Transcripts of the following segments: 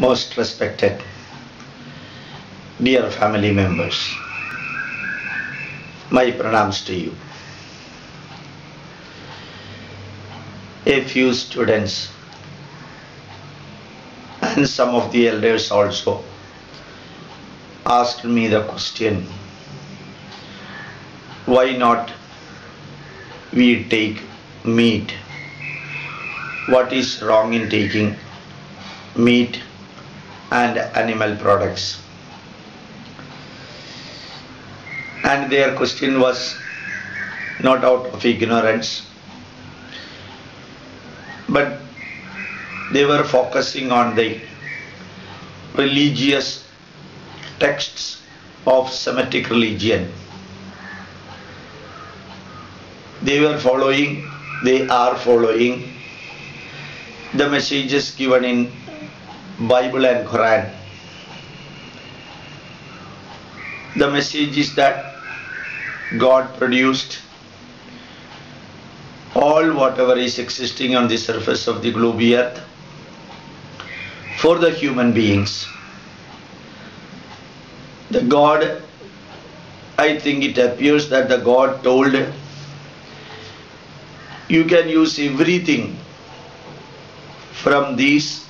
Most respected, dear family members, my pranams to you. A few students and some of the elders also asked me the question, why not we take meat? What is wrong in taking meat and animal products? And their question was not out of ignorance, but they were focusing on the religious texts of Semitic religion. They are following the messages given in Bible and Quran. The message is that God produced all whatever is existing on the surface of the globe earth for the human beings. The God, I think it appears that the God told, you can use everything from these.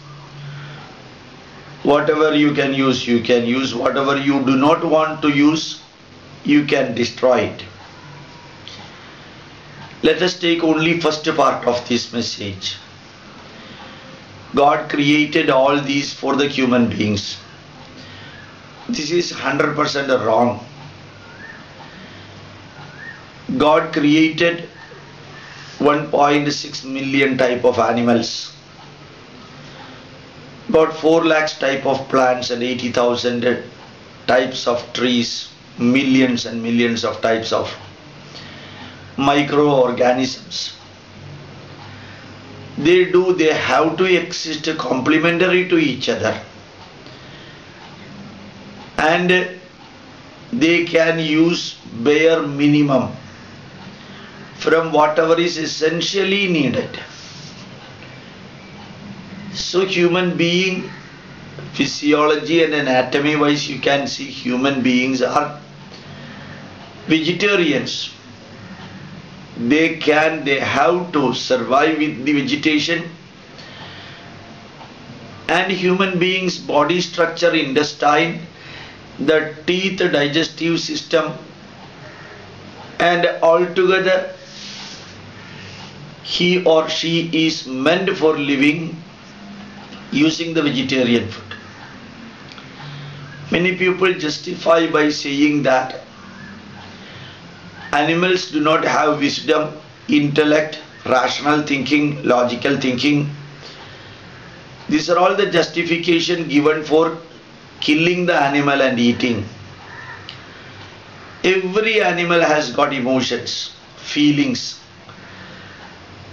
Whatever you can use, you can use. Whatever you do not want to use, you can destroy it. Let us take only first part of this message. God created all these for the human beings. This is 100% wrong. God created 1.6 million type of animals, about 4 lakhs type of plants and 80,000 types of trees, millions and millions of types of microorganisms. They have to exist complementary to each other, and they can use bare minimum from whatever is essentially needed. So human being, physiology and anatomy wise, you can see human beings are vegetarians. They have to survive with the vegetation, and human beings' body structure, intestine, the teeth, digestive system, and altogether he or she is meant for living using the vegetarian food. Many people justify by saying that animals do not have wisdom, intellect, rational thinking, logical thinking. These are all the justification given for killing the animal and eating. Every animal has got emotions, feelings.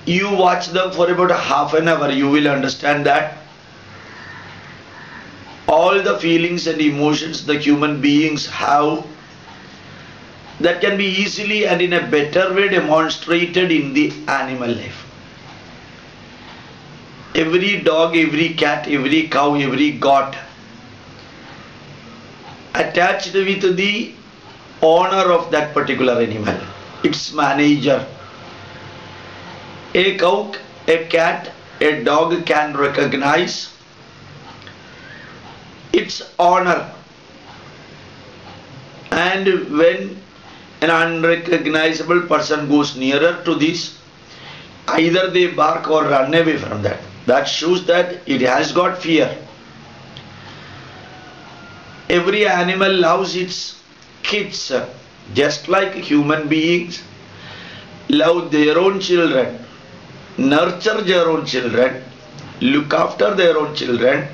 You watch them for about half an hour, you will understand that all the feelings and emotions the human beings have, that can be easily and in a better way demonstrated in the animal life. Every dog, every cat, every cow, every goat attached with the owner of that particular animal, its manager. A cow, a cat, a dog can recognize its owner, and when an unrecognizable person goes nearer to this, either they bark or run away from that. That shows that it has got fear. Every animal loves its kids, just like human beings love their own children, nurture their own children, look after their own children.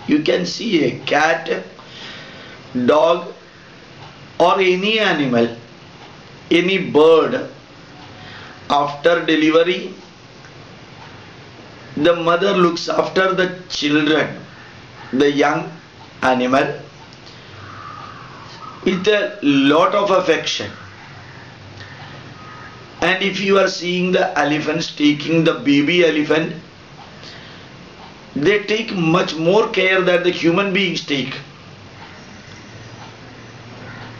You can see a cat, dog, or any animal, any bird, after delivery, the mother looks after the children, the young animal, with a lot of affection. And if you are seeing the elephants taking the baby elephant They take much more care than the human beings take.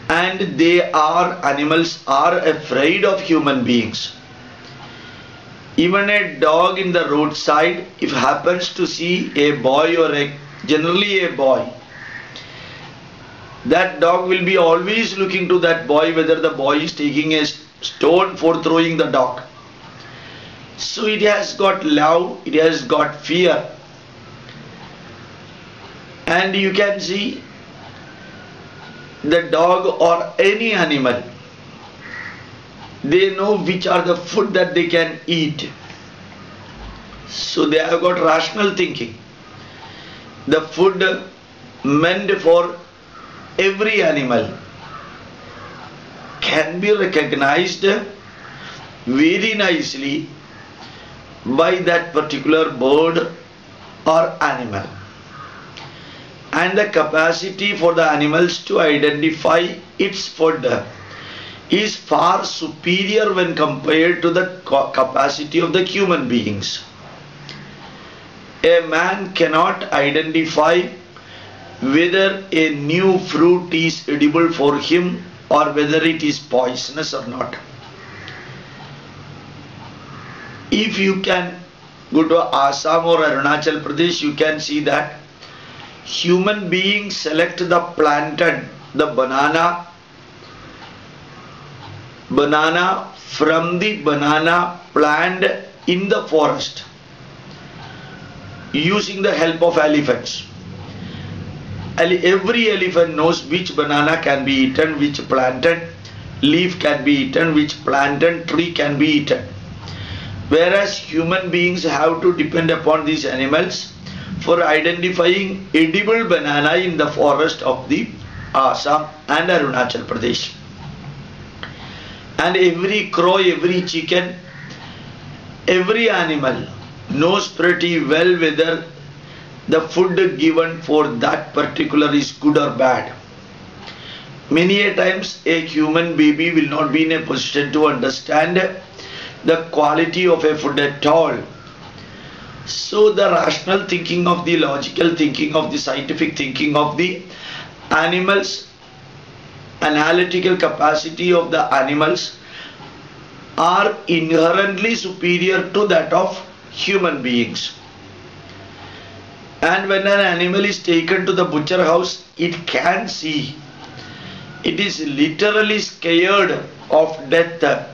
And animals are afraid of human beings. Even a dog in the roadside, if happens to see a boy generally a boy, that dog will be always looking to that boy whether the boy is taking a stone for throwing the dog. So it has got love, it has got fear. And you can see the dog or any animal, they know which are the food that they can eat. So they have got rational thinking. The food meant for every animal can be recognized very nicely by that particular bird or animal. And the capacity for the animals to identify its food is far superior when compared to the capacity of the human beings. A man cannot identify whether a new fruit is edible for him or whether it is poisonous or not. If you can go to Assam or Arunachal Pradesh, you can see that human beings select the plantain, the banana from the banana plant in the forest using the help of elephants. Every elephant knows which banana can be eaten, which plantain leaf can be eaten, which plantain tree can be eaten. Whereas human beings have to depend upon these animals for identifying edible banana in the forest of the Assam and Arunachal Pradesh. And every crow, every chicken, every animal knows pretty well whether the food given for that particular is good or bad. Many a times a human baby will not be in a position to understand the quality of a food at all. So the rational thinking of the logical thinking of the scientific thinking of the animals, analytical capacity of the animals are inherently superior to that of human beings. And when an animal is taken to the butcher house, it can see. It is literally scared of death.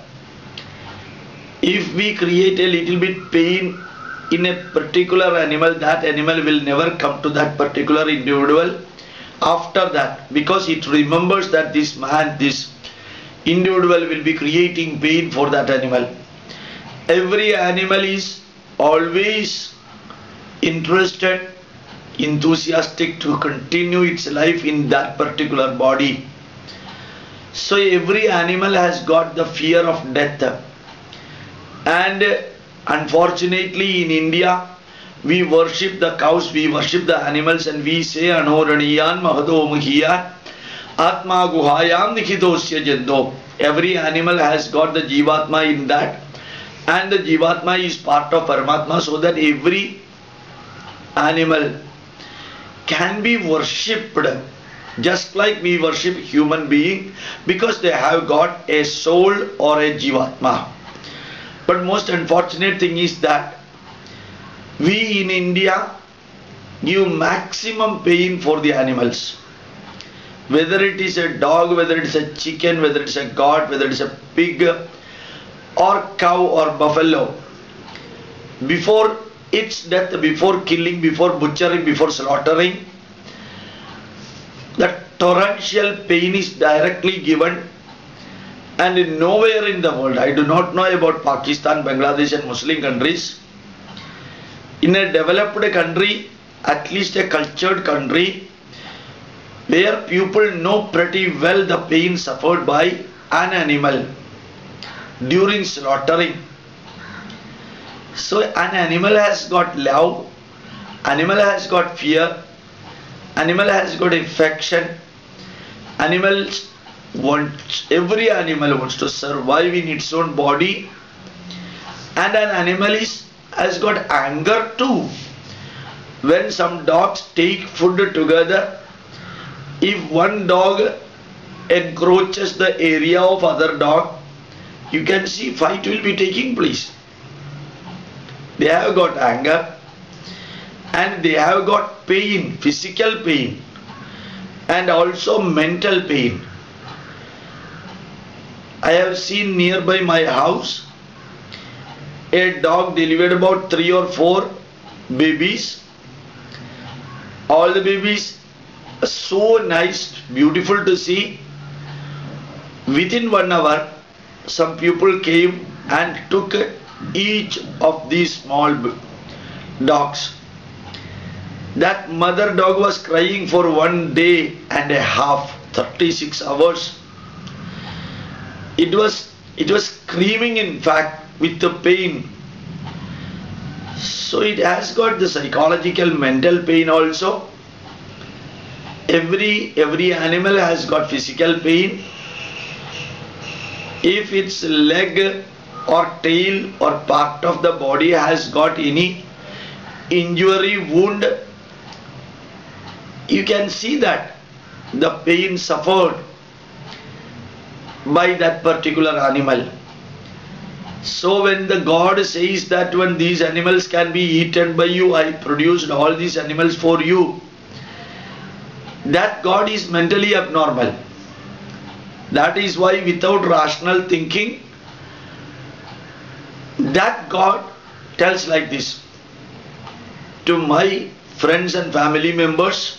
If we create a little bit pain in a particular animal, that animal will never come to that particular individual after that, because it remembers that this individual will be creating pain for that animal. Every animal is always interested, enthusiastic to continue its life in that particular body. So every animal has got the fear of death. And unfortunately in India, we worship the cows, we worship the animals, and we say Anoraniyan Mahado Muhiyan Atma Guhayam Nikhidosya Jendo. Every animal has got the Jivatma in that, and the Jivatma is part of Paramatma, so that every animal can be worshipped just like we worship human being, because they have got a soul or a Jivatma. But most unfortunate thing is that we in India give maximum pain for the animals. Whether it is a dog, whether it is a chicken, whether it is a goat, whether it is a pig or cow or buffalo, before its death, before killing, before butchering, before slaughtering, the torrential pain is directly given. And nowhere in the world, I do not know about Pakistan, Bangladesh and Muslim countries, in a developed country, at least a cultured country, where people know pretty well the pain suffered by an animal during slaughtering. So an animal has got love, animal has got fear, animal has got affection, every animal wants to survive in its own body, and an animal has got anger too. when some dogs take food together, if one dog encroaches the area of other dog, you can see fight will be taking place. They have got anger and they have got pain, physical pain and also mental pain. I have seen nearby my house a dog delivered about 3 or 4 babies. All the babies are so nice, beautiful to see. Within 1 hour, some people came and took each of these small dogs. That mother dog was crying for 1 day and a half, 36 hours. It was screaming, in fact, with the pain. So it has got the psychological, mental pain also. Every animal has got physical pain. If its leg or tail or part of the body has got any injury, wound, you can see that the pain suffered by that particular animal. So when the God says that when these animals can be eaten by you, I produced all these animals for you, that God is mentally abnormal. That is why without rational thinking, that God tells like this: to my friends and family members,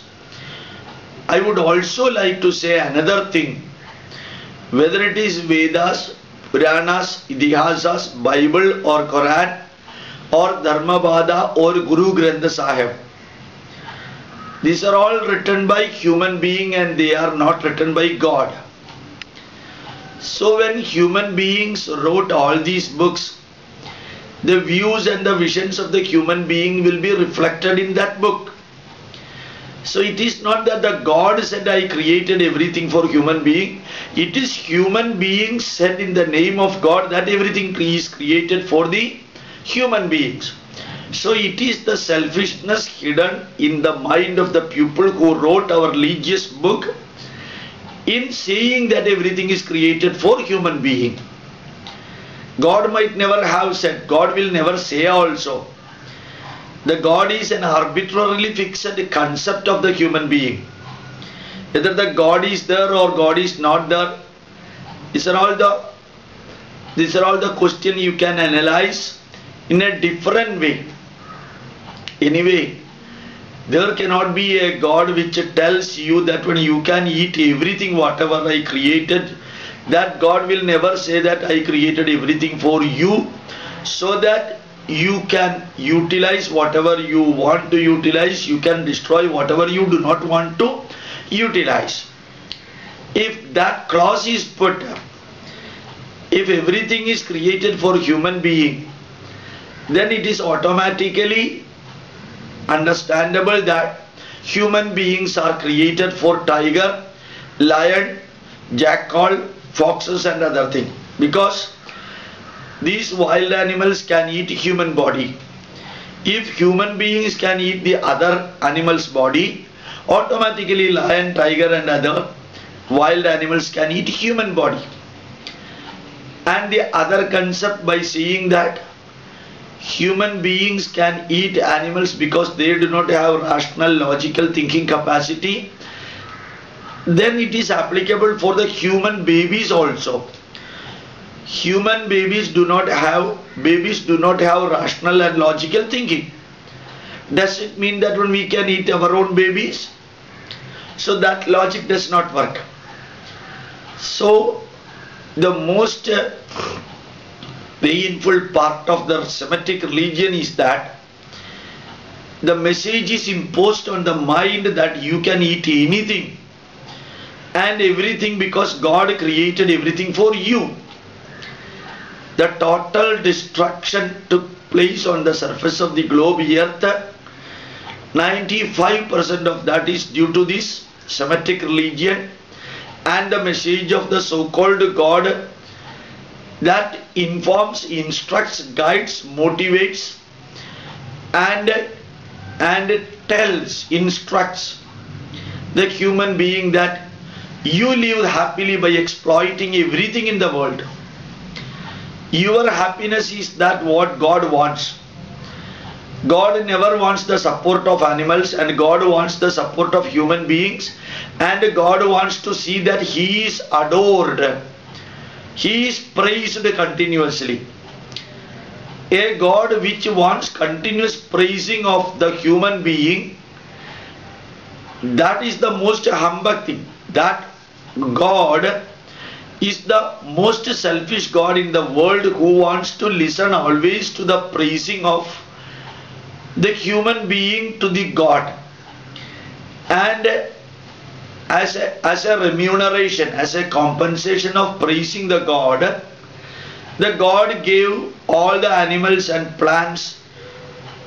I would also like to say another thing. Whether it is Vedas, Puranas, Idihasas, Bible or Quran or Dharmabada or Guru Granth Sahib, these are all written by human being and they are not written by God. So when human beings wrote all these books, the views and the visions of the human being will be reflected in that book. So it is not that the God said I created everything for human being. It is human beings said in the name of God that everything is created for the human beings. So it is the selfishness hidden in the mind of the people who wrote our religious book in saying that everything is created for human being. God might never have said, God will never say also. The God is an arbitrarily fixed concept of the human being. Whether the God is there or God is not there, these are all the questions you can analyze in a different way. Anyway, there cannot be a God which tells you that when you can eat everything whatever I created, that God will never say that I created everything for you so that you can utilize whatever you want to utilize, you can destroy whatever you do not want to utilize. If that clause is put, if everything is created for human being, then it is automatically understandable that human beings are created for tiger, lion, jackal, foxes and other things, because these wild animals can eat human body. If human beings can eat the other animal's body, automatically lion, tiger and other wild animals can eat human body. And the other concept by saying that human beings can eat animals because they do not have rational logical thinking capacity, then it is applicable for the human babies also. Human babies do not have rational and logical thinking. Does it mean that when we can eat our own babies? So that logic does not work. So the most painful part of the Semitic religion is that the message is imposed on the mind that you can eat anything and everything because God created everything for you. The total destruction took place on the surface of the globe earth. 95% of that is due to this Semitic religion and the message of the so-called God that informs, instructs, guides, motivates and and instructs the human being that you live happily by exploiting everything in the world. Your happiness is that what God wants. God never wants the support of animals, and God wants the support of human beings, and God wants to see that He is adored. He is praised continuously. A God which wants continuous praising of the human being, that is the most humbug thing. That God is the most selfish God in the world, who wants to listen always to the praising of the human being to the God. And as a remuneration, as a compensation of praising the God gave all the animals and plants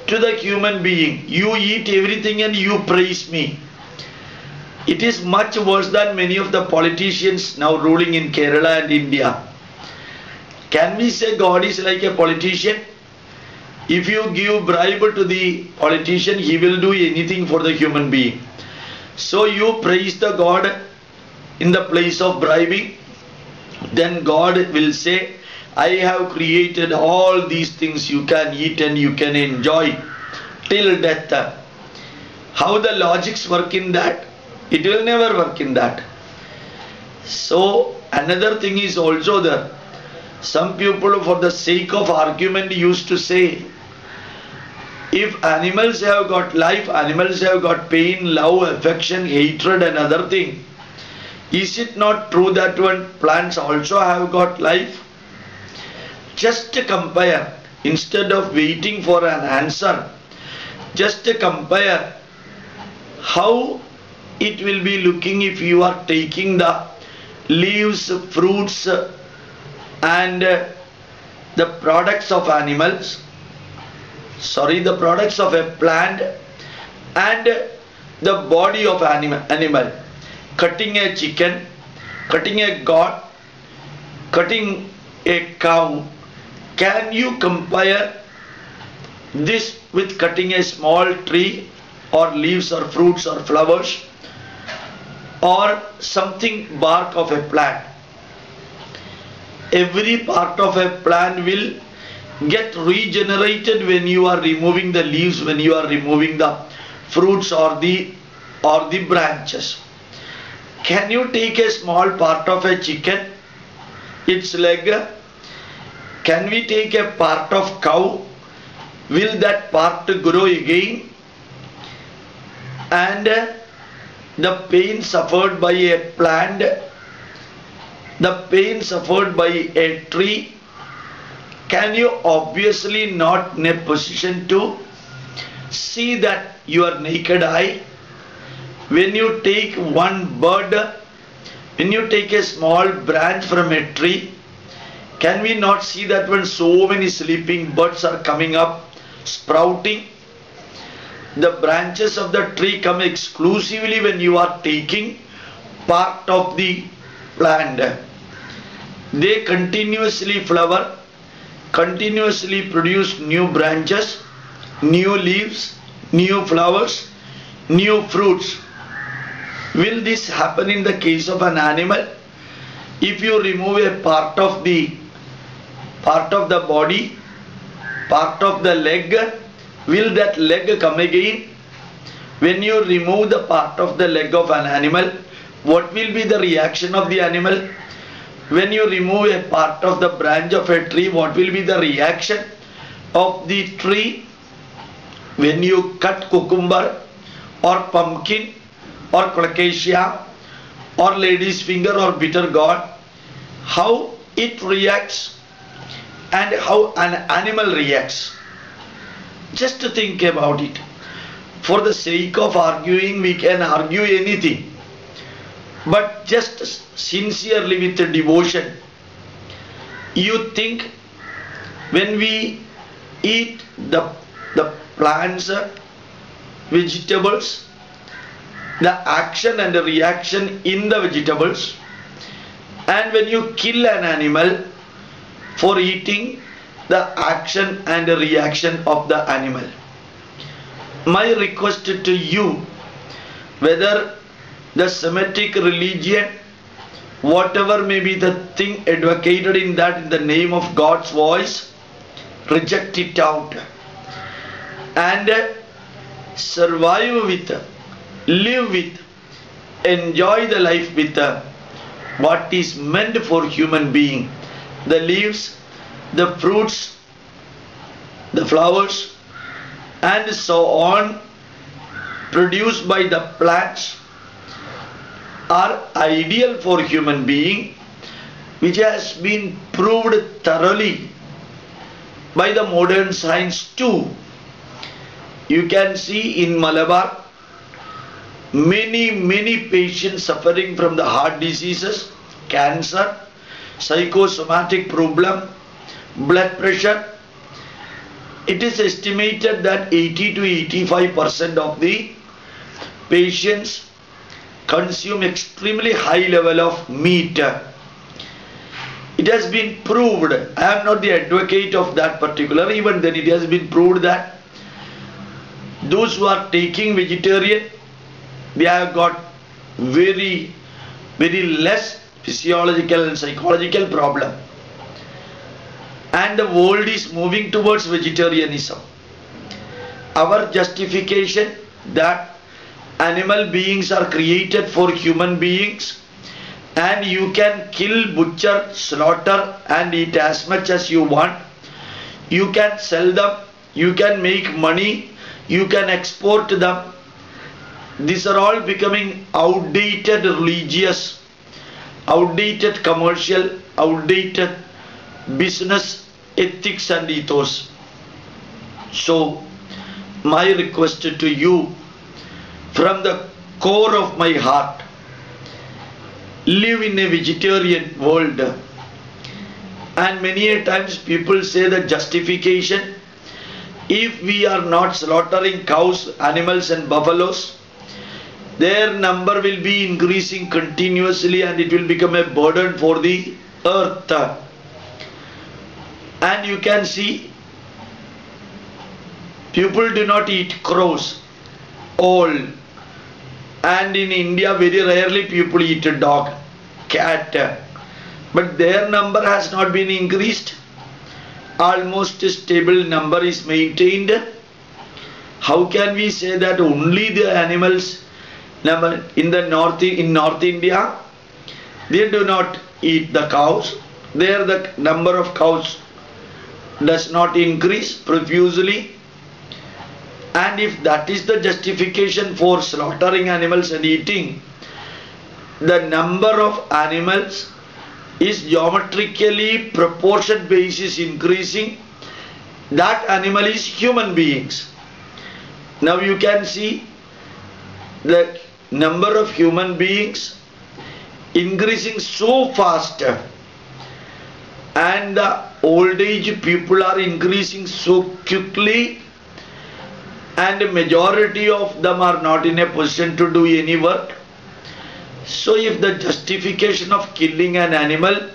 to the human being. You eat everything and you praise me. It is much worse than many of the politicians now ruling in Kerala and India. Can we say God is like a politician? If you give bribe to the politician, he will do anything for the human being. So you praise the God in the place of bribing, then God will say, I have created all these things you can eat and you can enjoy till death. How the logics work in that? It will never work in that. So another thing is also there. Some people, for the sake of argument, used to say, if animals have got life, animals have got pain, love, affection, hatred and other thing, is it not true that when plants also have got life? Just compare, instead of waiting for an answer, just compare how it will be looking if you are taking the leaves, fruits and the products of animals, the products of a plant and the body of animal, cutting a chicken, cutting a goat, cutting a cow. Can you compare this with cutting a small tree or leaves or fruits or flowers or something bark of a plant? Every part of a plant will get regenerated when you are removing the leaves, when you are removing the fruits or the branches. Can you take a small part of a chicken, its leg? Can we take a part of cow? Will that part grow again? And the pain suffered by a plant, the pain suffered by a tree, can you obviously not in a position to see that your naked eye? When you take one bird, when you take a small branch from a tree, can we not see that when so many sleeping birds are coming up, sprouting? The branches of the tree come exclusively when you are taking part of the plant. They continuously flower, continuously produce new branches, new leaves, new flowers, new fruits. Will this happen in the case of an animal? If you remove a part of the body, part of the leg, will that leg come again? When you remove the part of the leg of an animal, what will be the reaction of the animal? When you remove a part of the branch of a tree, what will be the reaction of the tree? When you cut cucumber or pumpkin or colocasia or lady's finger or bitter gourd, how it reacts and how an animal reacts. Just to think about it. For the sake of arguing, we can argue anything. But just sincerely with devotion, you think when we eat the plants, vegetables, the action and the reaction in the vegetables, and when you kill an animal for eating, the action and the reaction of the animal. My request to you, whether the Semitic religion, whatever may be the thing advocated in that in the name of God's voice, reject it out and survive with, live with, enjoy the life with what is meant for human being. The leaves, the fruits, the flowers and so on produced by the plants are ideal for human being, which has been proved thoroughly by the modern science too. You can see in Malabar many patients suffering from the heart diseases, cancer, psychosomatic problem, blood pressure. It is estimated that 80 to 85% of the patients consume extremely high level of meat. It has been proved, I am not the advocate of that particular, even then it has been proved that those who are taking vegetarian, they have got very less physiological and psychological problem. And the world is moving towards vegetarianism. Our justification that animal beings are created for human beings and you can kill, butcher, slaughter and eat as much as you want. You can sell them, you can make money, you can export them. These are all becoming outdated religious, outdated commercial, outdated business ethics and ethos. So my request to you from the core of my heart, live in a vegetarian world. And many a times people say the justification, if we are not slaughtering cows, animals and buffaloes, their number will be increasing continuously and it will become a burden for the earth. And you can see people do not eat crows, all. And in India very rarely people eat a dog, cat. But their number has not been increased. Almost a stable number is maintained. How can we say that only the animals in North India, they do not eat the cows? There the number of cows does not increase profusely. And if that is the justification for slaughtering animals and eating, the number of animals is geometrically proportion basis increasing. That animal is human beings. Now you can see the number of human beings increasing so fast and the old age people are increasing so quickly and a majority of them are not in a position to do any work. So if the justification of killing an animal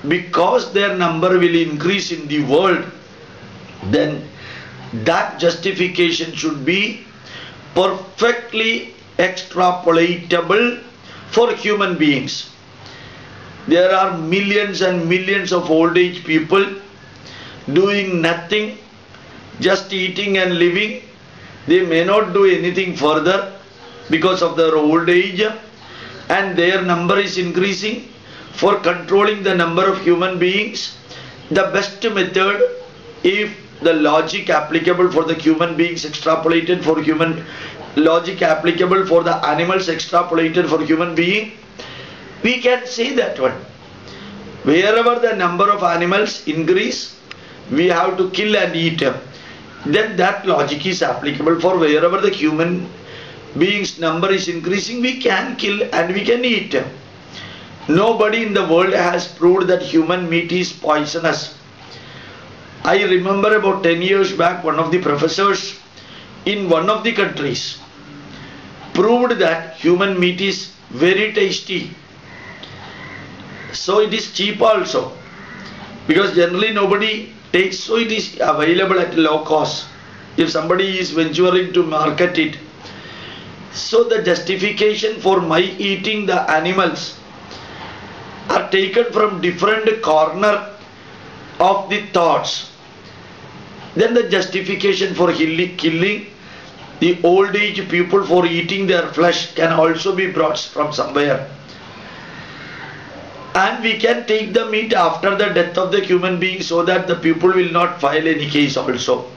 because their number will increase in the world, then that justification should be perfectly extrapolatable for human beings. There are millions and millions of old age people doing nothing, just eating and living. They may not do anything further because of their old age and their number is increasing. For controlling the number of human beings, the best method, if the logic applicable for the human beings extrapolated for human, logic applicable for the animals extrapolated for human being, we can say that one. Wherever the number of animals increase, we have to kill and eat. Then that logic is applicable for wherever the human beings number is increasing, we can kill and we can eat. Nobody in the world has proved that human meat is poisonous. I remember about 10 years back, one of the professors in one of the countries proved that human meat is very tasty. So it is cheap also, because generally nobody takes, so it is available at low cost. if somebody is venturing to market it. So the justification for my eating the animals are taken from different corner of the thoughts. Then the justification for killing the old age people for eating their flesh can also be brought from somewhere. And we can take the meat after the death of the human being so that the people will not file any case also.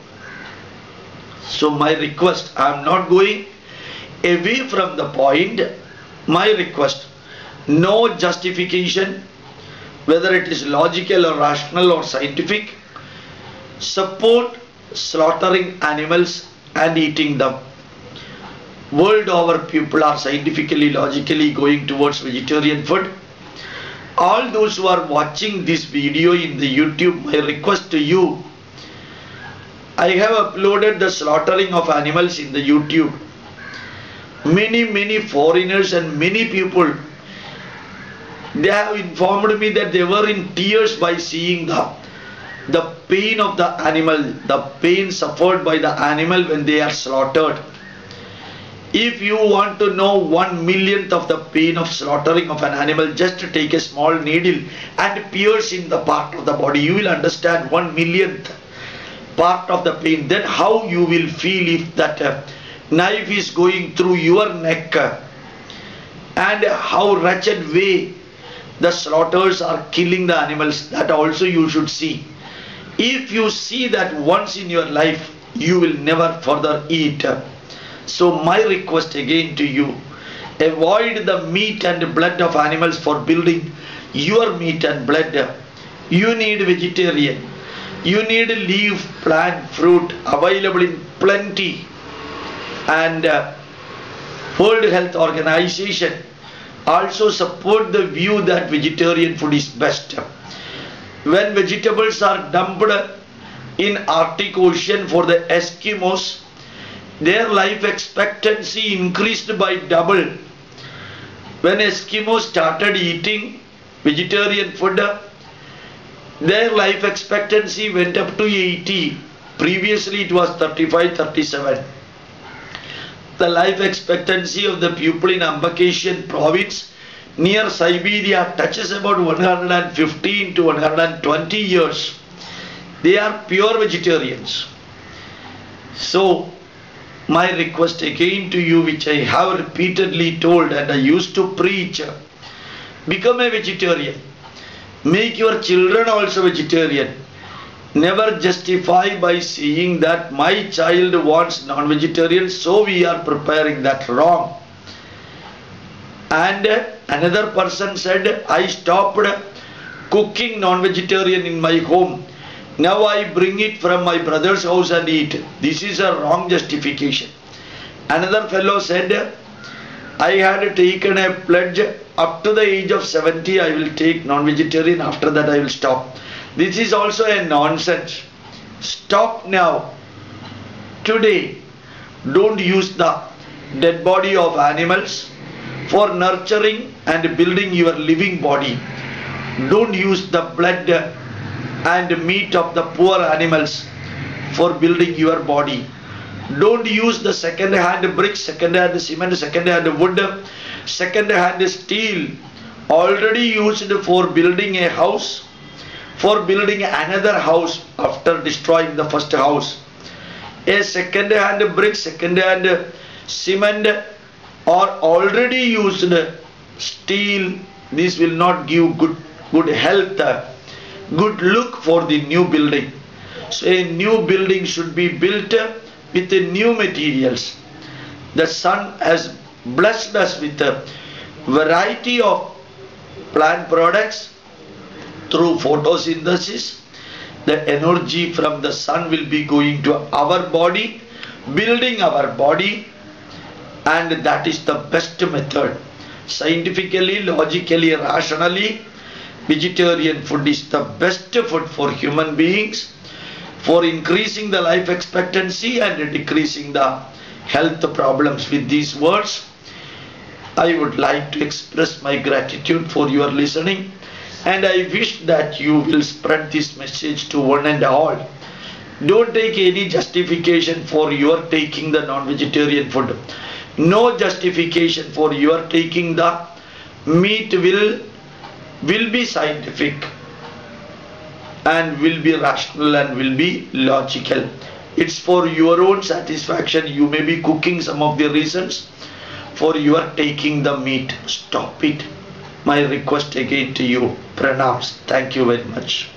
So my request, I am not going away from the point. My request, no justification, whether it is logical or rational or scientific, support slaughtering animals and eating them. World over people are scientifically, logically going towards vegetarian food. All those who are watching this video in the YouTube, my request to you, I have uploaded the slaughtering of animals in the YouTube. Many foreigners and many people, they have informed me that they were in tears by seeing the pain of the animal, the pain suffered by the animal when they are slaughtered. If you want to know 1/1,000,000th of the pain of slaughtering of an animal, just take a small needle and pierce in the part of the body. You will understand 1/1,000,000th part of the pain. Then how you will feel if that knife is going through your neck, and how wretched way the slaughters are killing the animals. That also you should see. If you see that once in your life, you will never further eat. So my request again to you, avoid the meat and blood of animals for building your meat and blood. You need vegetarian. You need leaf, plant, fruit available in plenty. And World Health Organization also support the view that vegetarian food is best. When vegetables are dumped in Arctic Ocean for the Eskimos, their life expectancy increased by double. When Eskimos started eating vegetarian food, their life expectancy went up to 80. Previously it was 35, 37. The life expectancy of the people in Ambakasian province near Siberia touches about 115 to 120 years. They are pure vegetarians. So my request again to you, which I have repeatedly told and I used to preach, become a vegetarian. Make your children also vegetarian. Never justify by saying that my child wants non-vegetarian, so we are preparing that. Wrong. And another person said, I stopped cooking non-vegetarian in my home. Now I bring it from my brother's house and eat. This is a wrong justification. Another fellow said, I had taken a pledge up to the age of 70 I will take non-vegetarian, after that I will stop. This is also a nonsense. Stop now. Today, don't use the dead body of animals for nurturing and building your living body. Don't use the blood and meat of the poor animals for building your body. Don't use the second-hand bricks, second-hand cement, second-hand wood, second-hand steel already used for building a house, for building another house after destroying the first house. A second-hand brick, second-hand cement or already used steel, this will not give good health, good look for the new building. So a new building should be built with the new materials. The sun has blessed us with a variety of plant products through photosynthesis. The energy from the sun will be going to our body, building our body, and that is the best method. Scientifically, logically, rationally, vegetarian food is the best food for human beings, for increasing the life expectancy and decreasing the health problems. With these words, I would like to express my gratitude for your listening, and I wish that you will spread this message to one and all. Don't take any justification for your taking the non-vegetarian food. No justification for your taking the meat will be scientific and will be rational and will be logical. It's for your own satisfaction. You may be cooking some of the reasons for your taking the meat. Stop it. My request again to you. Pranams. Thank you very much.